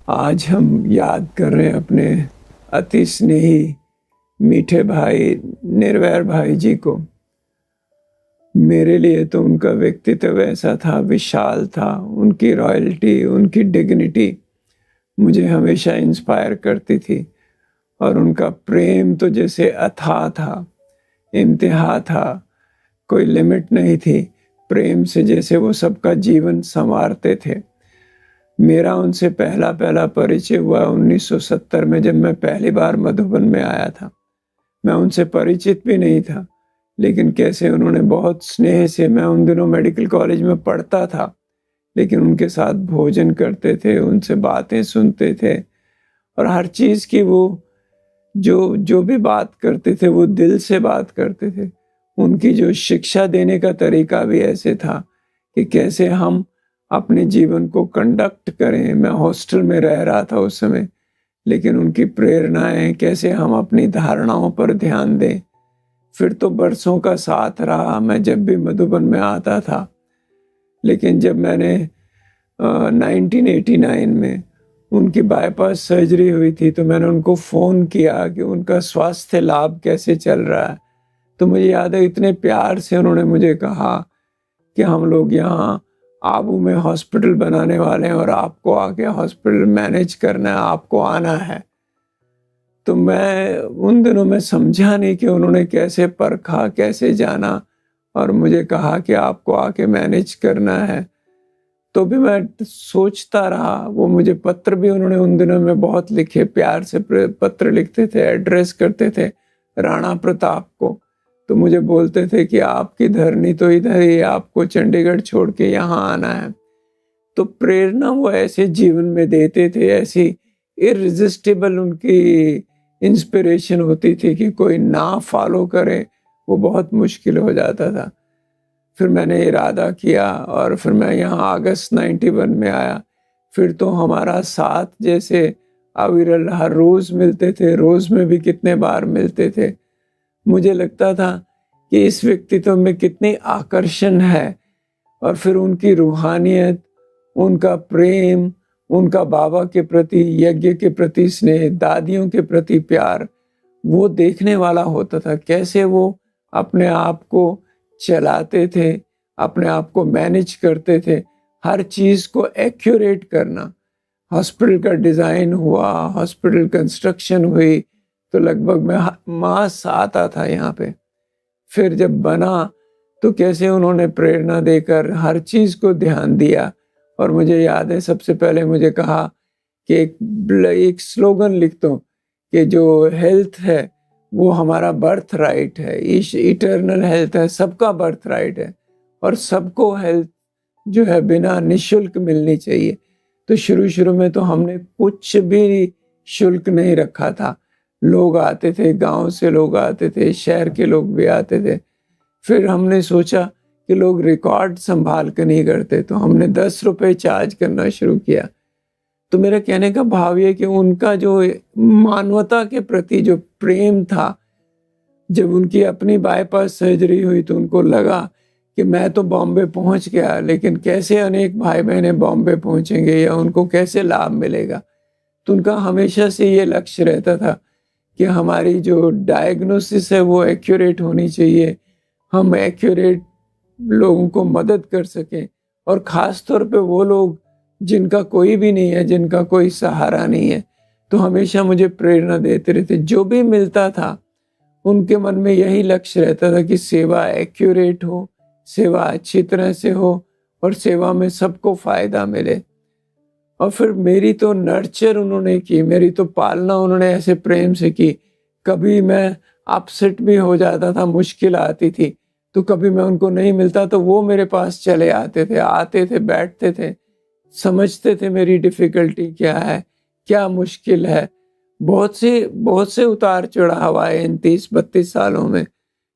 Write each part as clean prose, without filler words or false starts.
आज हम याद कर रहे हैं अपने अति स्नेही मीठे भाई निर्वैर भाई जी को। मेरे लिए तो उनका व्यक्तित्व ऐसा था, विशाल था। उनकी रॉयल्टी, उनकी डिग्निटी मुझे हमेशा इंस्पायर करती थी। और उनका प्रेम तो जैसे अथाह था, इंतहा था, कोई लिमिट नहीं थी। प्रेम से जैसे वो सबका जीवन संवारते थे। मेरा उनसे पहला परिचय हुआ 1970 में, जब मैं पहली बार मधुबन में आया था। मैं उनसे परिचित भी नहीं था, लेकिन कैसे उन्होंने बहुत स्नेह से, मैं उन दिनों मेडिकल कॉलेज में पढ़ता था, लेकिन उनके साथ भोजन करते थे, उनसे बातें सुनते थे, और हर चीज़ की वो जो जो भी बात करते थे वो दिल से बात करते थे। उनकी जो शिक्षा देने का तरीका भी ऐसे था कि कैसे हम अपने जीवन को कंडक्ट करें। मैं हॉस्टल में रह रहा था उस समय, लेकिन उनकी प्रेरणाएं, कैसे हम अपनी धारणाओं पर ध्यान दें। फिर तो बरसों का साथ रहा, मैं जब भी मधुबन में आता था। लेकिन जब मैंने 1989 में उनकी बाईपास सर्जरी हुई थी, तो मैंने उनको फ़ोन किया कि उनका स्वास्थ्य लाभ कैसे चल रहा है। तो मुझे याद है, इतने प्यार से उन्होंने मुझे कहा कि हम लोग यहाँ आबू में हॉस्पिटल बनाने वाले हैं और आपको आके हॉस्पिटल मैनेज करना है, आपको आना है। तो मैं उन दिनों में समझा नहीं कि उन्होंने कैसे परखा, कैसे जाना और मुझे कहा कि आपको आके मैनेज करना है। तो भी मैं सोचता रहा। वो मुझे पत्र भी उन्होंने उन दिनों में बहुत लिखे, प्यार से पत्र लिखते थे, एड्रेस करते थे राणा प्रताप को। तो मुझे बोलते थे कि आपकी धरनी तो इधर ही, आपको चंडीगढ़ छोड़ के यहाँ आना है। तो प्रेरणा वो ऐसे जीवन में देते थे, ऐसी इर्रेसिस्टिबल उनकी इंस्पिरेशन होती थी कि कोई ना फॉलो करे वो बहुत मुश्किल हो जाता था। फिर मैंने इरादा किया और फिर मैं यहाँ अगस्त 91 में आया। फिर तो हमारा साथ जैसे अविरल, हर रोज़ मिलते थे, रोज़ में भी कितने बार मिलते थे। मुझे लगता था कि इस व्यक्तित्व में कितनी आकर्षण है। और फिर उनकी रूहानियत, उनका प्रेम, उनका बाबा के प्रति, यज्ञ के प्रति स्नेह, दादियों के प्रति प्यार, वो देखने वाला होता था। कैसे वो अपने आप को चलाते थे, अपने आप को मैनेज करते थे, हर चीज़ को एक्यूरेट करना। हॉस्पिटल का डिज़ाइन हुआ, हॉस्पिटल कंस्ट्रक्शन हुई, तो लगभग मैं मास आता था यहाँ पे। फिर जब बना तो कैसे उन्होंने प्रेरणा देकर हर चीज़ को ध्यान दिया। और मुझे याद है, सबसे पहले मुझे कहा कि एक स्लोगन लिख दो कि जो हेल्थ है वो हमारा बर्थ राइट है, इटर्नल हेल्थ है, सबका बर्थ राइट है, और सबको हेल्थ जो है बिना निःशुल्क मिलनी चाहिए। तो शुरू में तो हमने कुछ भी शुल्क नहीं रखा था। लोग आते थे, गांव से लोग आते थे, शहर के लोग भी आते थे। फिर हमने सोचा कि लोग रिकॉर्ड संभाल कर नहीं करते, तो हमने 10 रुपए चार्ज करना शुरू किया। तो मेरा कहने का भाव ये कि उनका जो मानवता के प्रति जो प्रेम था, जब उनकी अपनी बाईपास सर्जरी हुई तो उनको लगा कि मैं तो बॉम्बे पहुंच गया, लेकिन कैसे अनेक भाई बहनें बॉम्बे पहुंचेंगे या उनको कैसे लाभ मिलेगा। तो उनका हमेशा से ये लक्ष्य रहता था कि हमारी जो डायग्नोसिस है वो एक्यूरेट होनी चाहिए, हम एक्यूरेट लोगों को मदद कर सकें। और ख़ास तौर पे वो लोग जिनका कोई भी नहीं है, जिनका कोई सहारा नहीं है, तो हमेशा मुझे प्रेरणा देते रहते। जो भी मिलता था उनके मन में यही लक्ष्य रहता था कि सेवा एक्यूरेट हो, सेवा अच्छी तरह से हो और सेवा में सबको फ़ायदा मिले। और फिर मेरी तो नर्चर उन्होंने की, मेरी तो पालना उन्होंने ऐसे प्रेम से की। कभी मैं अपसेट भी हो जाता था, मुश्किल आती थी, तो कभी मैं उनको नहीं मिलता तो वो मेरे पास चले आते थे, बैठते थे, समझते थे मेरी डिफ़िकल्टी क्या है, क्या मुश्किल है। बहुत से उतार-चढ़ाव आए इन 30-32 सालों में,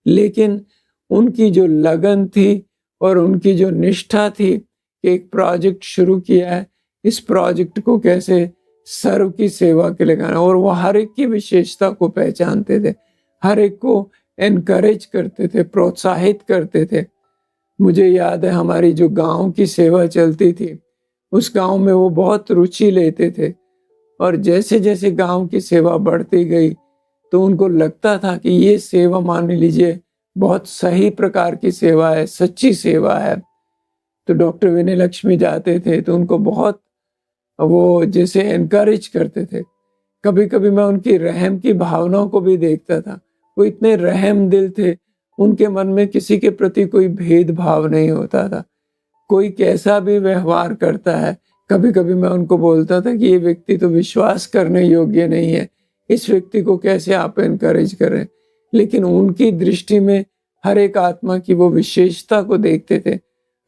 लेकिन उनकी जो लगन थी और उनकी जो निष्ठा थी कि एक प्रोजेक्ट शुरू किया है, इस प्रोजेक्ट को कैसे सर्व की सेवा के लिए करना, और वो हर एक की विशेषता को पहचानते थे, हर एक को एनकरेज करते थे, प्रोत्साहित करते थे। मुझे याद है, हमारी जो गाँव की सेवा चलती थी, उस गाँव में वो बहुत रुचि लेते थे। और जैसे जैसे गांव की सेवा बढ़ती गई तो उनको लगता था कि ये सेवा मान लीजिए बहुत सही प्रकार की सेवा है, सच्ची सेवा है। तो डॉक्टर विनय लक्ष्मी जाते थे तो उनको बहुत वो जैसे एनकरेज करते थे। कभी-कभी मैं उनकी रहम की भावनाओं को भी देखता था। वो इतने रहम दिल थे, उनके मन में किसी के प्रति कोई भेदभाव नहीं होता था। कोई कैसा भी व्यवहार करता है, कभी-कभी मैं उनको बोलता था कि ये व्यक्ति तो विश्वास करने योग्य नहीं है, इस व्यक्ति को कैसे आप एनकरेज कर रहे हैं। लेकिन उनकी दृष्टि में हर एक आत्मा की वो विशेषता को देखते थे।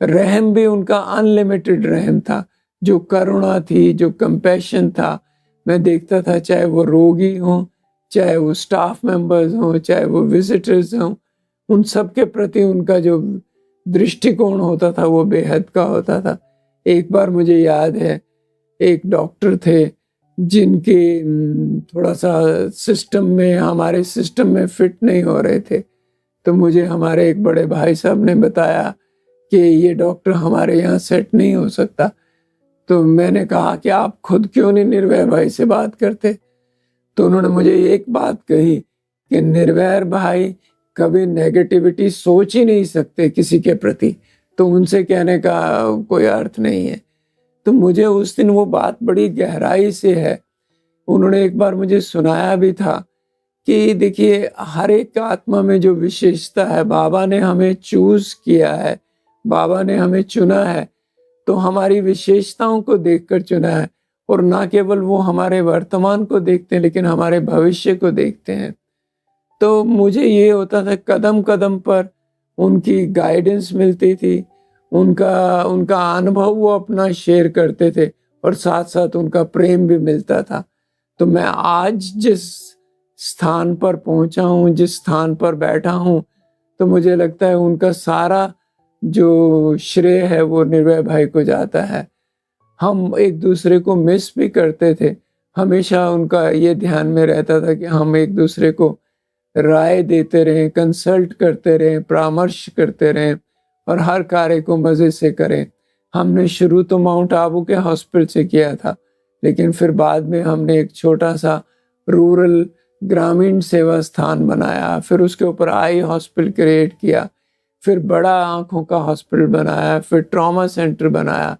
रहम भी उनका अनलिमिटेड रहम था, जो करुणा थी, जो कंपैशन था। मैं देखता था चाहे वो रोगी हों, चाहे वो स्टाफ मेंबर्स हों, चाहे वो विजिटर्स हों, उन सब के प्रति उनका जो दृष्टिकोण होता था वो बेहद का होता था। एक बार मुझे याद है, एक डॉक्टर थे जिनके थोड़ा-सा सिस्टम में हमारे सिस्टम में फिट नहीं हो रहे थे। तो मुझे हमारे एक बड़े भाई साहब ने बताया कि ये डॉक्टर हमारे यहाँ सेट नहीं हो सकता। तो मैंने कहा कि आप खुद क्यों नहीं निर्भय भाई से बात करते? तो उन्होंने मुझे एक बात कही कि निर्भय भाई कभी नेगेटिविटी सोच ही नहीं सकते किसी के प्रति, तो उनसे कहने का कोई अर्थ नहीं है। तो मुझे उस दिन वो बात बड़ी गहराई से है। उन्होंने एक बार मुझे सुनाया भी था कि देखिए हर एक आत्मा में जो विशेषता है, बाबा ने हमें चूज़ किया है, बाबा ने हमें चुना है, तो हमारी विशेषताओं को देखकर चुना है। और ना केवल वो हमारे वर्तमान को देखते हैं लेकिन हमारे भविष्य को देखते हैं। तो मुझे ये होता था कदम-कदम पर उनकी गाइडेंस मिलती थी, उनका उनका अनुभव वो अपना शेयर करते थे और साथ-साथ उनका प्रेम भी मिलता था। तो मैं आज जिस स्थान पर पहुँचा हूँ, जिस स्थान पर बैठा हूँ, तो मुझे लगता है उनका सारा जो श्रेय है वो निर्भय भाई को जाता है। हम एक-दूसरे को मिस भी करते थे। हमेशा उनका ये ध्यान में रहता था कि हम एक-दूसरे को राय देते रहें, कंसल्ट करते रहें, परामर्श करते रहें और हर कार्य को मज़े से करें। हमने शुरू तो माउंट आबू के हॉस्पिटल से किया था, लेकिन फिर बाद में हमने एक छोटा-सा रूरल ग्रामीण सेवा स्थान बनाया, फिर उसके ऊपर आई हॉस्पिटल क्रिएट किया, फिर बड़ा आँखों का हॉस्पिटल बनाया, फिर ट्रॉमा सेंटर बनाया,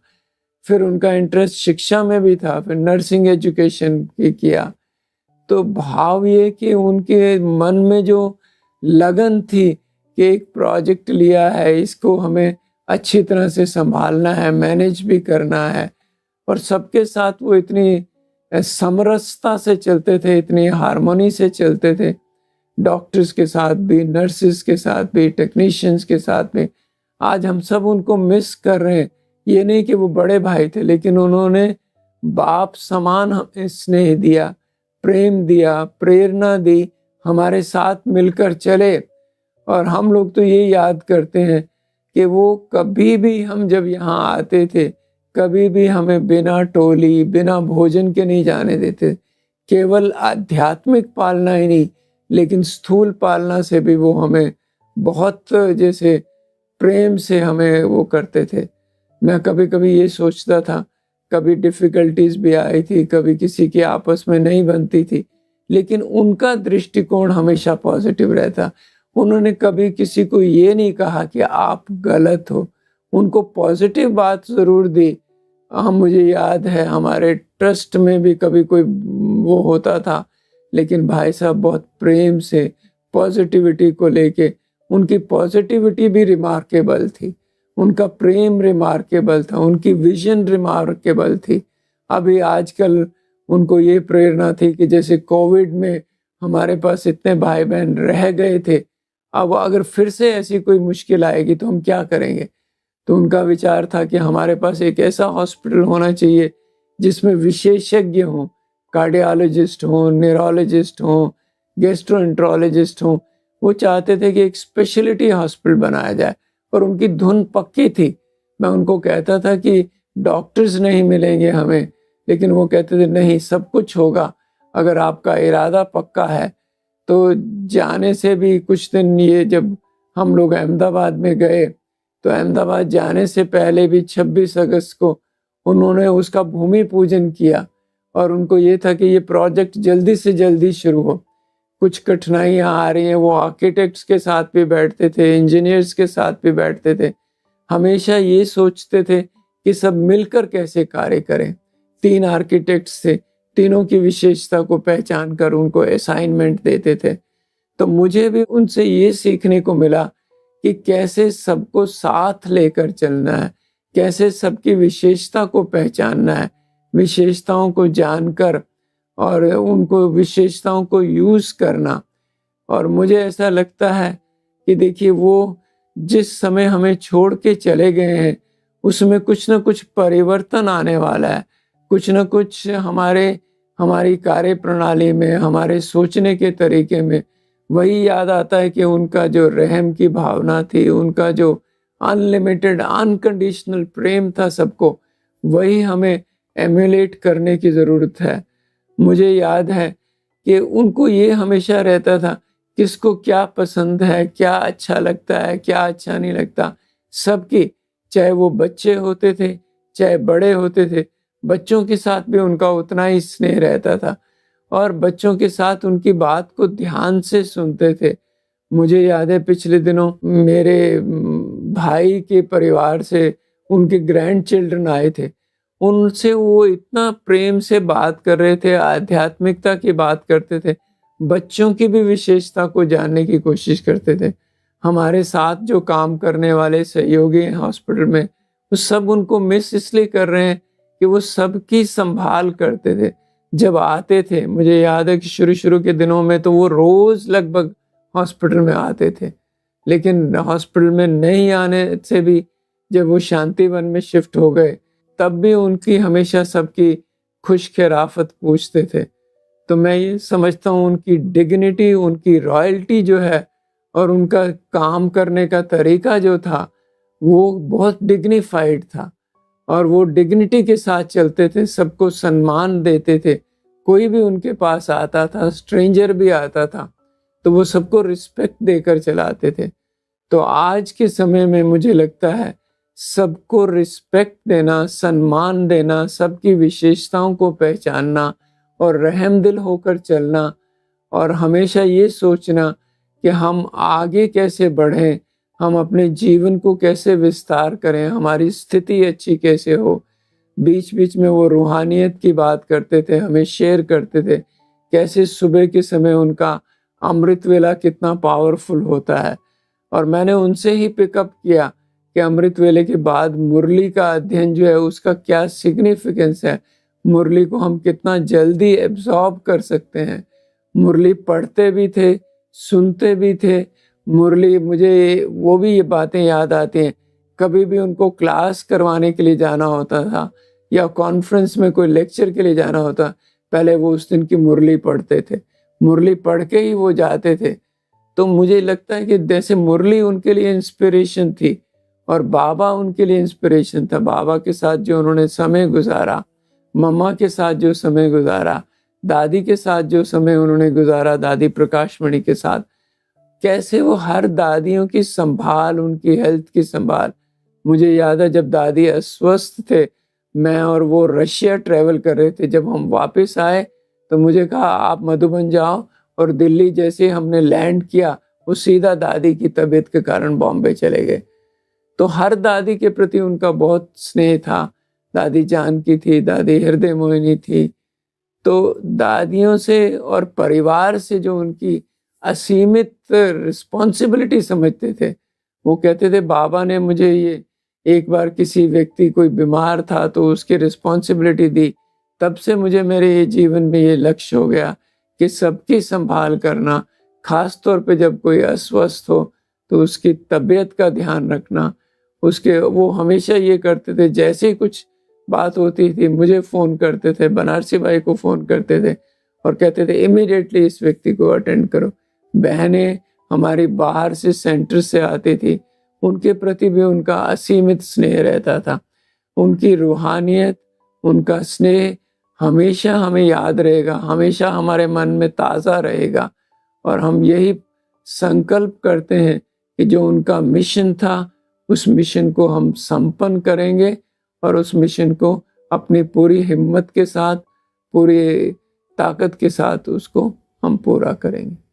फिर उनका इंटरेस्ट शिक्षा में भी था, फिर नर्सिंग एजुकेशन की किया। तो भाव ये कि उनके मन में जो लगन थी कि एक प्रोजेक्ट लिया है, इसको हमें अच्छी तरह से सँभालना है, मैनेज भी करना है और सबके साथ वो इतनी समरसता से चलते थे, इतनी हार्मनी से चलते थे। डॉक्टर्स के साथ भी, नर्सेस के साथ भी, टेक्नीशियंस के साथ भी। आज हम सब उनको मिस कर रहे हैं। ये नहीं कि वो बड़े भाई थे, लेकिन उन्होंने बाप समान हमें स्नेह दिया, प्रेम दिया, प्रेरणा दी, हमारे साथ मिलकर चले। और हम लोग तो ये याद करते हैं कि वो कभी भी हम जब यहाँ आते थे, कभी भी हमें बिना टोली, बिना भोजन के नहीं जाने देते। केवल आध्यात्मिक पालना ही नहीं, लेकिन स्थूल पालना से भी वो हमें बहुत जैसे प्रेम से हमें वो करते थे। मैं कभी-कभी ये सोचता था, कभी डिफ़िकल्टीज़ भी आई थी, कभी किसी की आपस में नहीं बनती थी, लेकिन उनका दृष्टिकोण हमेशा पॉज़िटिव रहता। उन्होंने कभी किसी को ये नहीं कहा कि आप गलत हो, उनको पॉज़िटिव बात ज़रूर दी। मुझे याद है हमारे ट्रस्ट में भी कभी कोई वो होता था, लेकिन भाई साहब बहुत प्रेम से पॉज़िटिविटी को लेके उनकी पॉज़िटिविटी भी रिमार्केबल थी, उनका प्रेम रिमार्केबल था, उनकी विज़न रिमार्केबल थी। अभी आजकल उनको ये प्रेरणा थी कि जैसे कोविड में हमारे पास इतने भाई-बहन रह गए थे, अब अगर फिर से ऐसी कोई मुश्किल आएगी तो हम क्या करेंगे? तो उनका विचार था कि हमारे पास एक ऐसा हॉस्पिटल होना चाहिए जिसमें विशेषज्ञ हों, कार्डियोलॉजिस्ट हों, न्यूरोलॉजिस्ट हों, गैस्ट्रोएंटरोलॉजिस्ट हों। वो चाहते थे कि एक स्पेशलिटी हॉस्पिटल बनाया जाए और उनकी धुन पक्की थी। मैं उनको कहता था कि डॉक्टर्स नहीं मिलेंगे हमें, लेकिन वो कहते थे नहीं, सब कुछ होगा अगर आपका इरादा पक्का है। तो जाने से भी कुछ दिन ये जब हम लोग अहमदाबाद में गए, तो अहमदाबाद जाने से पहले भी 26 अगस्त को उन्होंने उसका भूमि पूजन किया और उनको ये था कि ये प्रोजेक्ट जल्दी से जल्दी शुरू हो। कुछ कठिनाइयाँ आ रही हैं, वो आर्किटेक्ट्स के साथ भी बैठते थे, इंजीनियर्स के साथ भी बैठते थे। हमेशा ये सोचते थे कि सब मिलकर कैसे कार्य करें। 3 आर्किटेक्ट्स थे, तीनों की विशेषता को पहचान कर उनको असाइनमेंट देते थे। तो मुझे भी उनसे ये सीखने को मिला कि कैसे सबको साथ लेकर चलना है, कैसे सबकी विशेषता को पहचानना है, विशेषताओं को जानकर और उनको विशेषताओं को यूज़ करना। और मुझे ऐसा लगता है कि देखिए, वो जिस समय हमें छोड़ के चले गए हैं, उसमें कुछ न कुछ परिवर्तन आने वाला है। कुछ न कुछ हमारी कार्यप्रणाली में, हमारे सोचने के तरीके में वही याद आता है कि उनका जो रहम की भावना थी, उनका जो अनलिमिटेड अनकंडीशनल प्रेम था सबको, वही हमें एम्युलेट करने की ज़रूरत है। मुझे याद है कि उनको ये हमेशा रहता था, किसको क्या पसंद है, क्या अच्छा लगता है, क्या अच्छा नहीं लगता, सबकी, चाहे वो बच्चे होते थे, चाहे बड़े होते थे, बच्चों के साथ भी उनका उतना ही स्नेह रहता था और बच्चों के साथ उनकी बात को ध्यान से सुनते थे। मुझे याद है पिछले दिनों मेरे भाई के परिवार से उनके ग्रैंड चिल्ड्रन आए थे। उनसे वो इतना प्रेम से बात कर रहे थे, आध्यात्मिकता की बात करते थे, बच्चों की भी विशेषता को जानने की कोशिश करते थे। हमारे साथ जो काम करने वाले सहयोगी हैं हॉस्पिटल में, वो सब उनको मिस इसलिए कर रहे हैं कि वो सबकी संभाल करते थे। जब आते थे, मुझे याद है कि शुरू-शुरू के दिनों में तो वो रोज़ लगभग हॉस्पिटल में आते थे। लेकिन हॉस्पिटल में नहीं आने से भी जब वो शांतिवन में शिफ्ट हो गए, तब भी उनकी हमेशा सबकी खुश-खैराफ़त पूछते थे। तो मैं ये समझता हूँ उनकी डिग्निटी, उनकी रॉयल्टी जो है और उनका काम करने का तरीका जो था, वो बहुत डिग्निफाइड था और वो डिग्निटी के साथ चलते थे, सबको सम्मान देते थे। कोई भी उनके पास आता था, स्ट्रेंजर भी आता था, तो वो सबको रिस्पेक्ट देकर चलाते थे। तो आज के समय में मुझे लगता है सबको रिस्पेक्ट देना, सम्मान देना, सबकी विशेषताओं को पहचानना और रहमदिल होकर चलना और हमेशा ये सोचना कि हम आगे कैसे बढ़ें, हम अपने जीवन को कैसे विस्तार करें, हमारी स्थिति अच्छी कैसे हो। बीच-बीच में वो रूहानियत की बात करते थे, हमें शेयर करते थे, कैसे सुबह के समय उनका अमृत वेला कितना पावरफुल होता है। और मैंने उनसे ही पिकअप किया कि अमृत वेले के बाद मुरली का अध्ययन जो है उसका क्या सिग्निफिकेंस है, मुरली को हम कितना जल्दी एब्ज़ॉर्ब कर सकते हैं। मुरली पढ़ते भी थे, सुनते भी थे। मुरली, मुझे वो भी ये बातें याद आती हैं, कभी भी उनको क्लास करवाने के लिए जाना होता था या कॉन्फ्रेंस में कोई लेक्चर के लिए जाना होता, पहले वो उस दिन की मुरली पढ़ते थे। मुरली पढ़ के ही वो जाते थे। तो मुझे लगता है कि जैसे मुरली उनके लिए इंस्पिरेशन थी और बाबा उनके लिए इंस्पिरेशन था। बाबा के साथ जो उन्होंने समय गुज़ारा, मम्मा के साथ जो समय गुज़ारा, दादी के साथ जो समय उन्होंने गुज़ारा, दादी प्रकाशमणि के साथ, कैसे वो हर दादियों की संभाल, उनकी हेल्थ की संभाल। मुझे याद है जब दादी अस्वस्थ थे, मैं और वो रशिया ट्रैवल कर रहे थे, जब हम वापस आए तो मुझे कहा आप मधुबन जाओ और दिल्ली जैसे हमने लैंड किया, वो सीधा दादी की तबीयत के कारण बॉम्बे चले गए। तो हर दादी के प्रति उनका बहुत स्नेह था। दादी जानकी थी, दादी हृदय मोहिनी थी। तो दादियों से और परिवार से जो उनकी असीमित रिस्पॉन्सिबिलिटी समझते थे, वो कहते थे बाबा ने मुझे ये, एक बार किसी व्यक्ति कोई बीमार था तो उसकी रिस्पॉन्सिबिलिटी दी, तब से मुझे मेरे ये जीवन में ये लक्ष्य हो गया कि सबकी संभाल करना, खास तौर पे जब कोई अस्वस्थ हो तो उसकी तबीयत का ध्यान रखना। वो हमेशा ये करते थे, जैसे ही कुछ बात होती थी मुझे फ़ोन करते थे, बनारसी भाई को फ़ोन करते थे और कहते थे इमीडिएटली इस व्यक्ति को अटेंड करो। बहनें हमारी बाहर से सेंटर से आती थी, उनके प्रति भी उनका असीमित स्नेह रहता था। उनकी रूहानियत, उनका स्नेह हमेशा हमें याद रहेगा, हमेशा हमारे मन में ताज़ा रहेगा और हम यही संकल्प करते हैं कि जो उनका मिशन था, उस मिशन को हम संपन्न करेंगे और उस मिशन को अपनी पूरी हिम्मत के साथ, पूरी ताकत के साथ उसको हम पूरा करेंगे।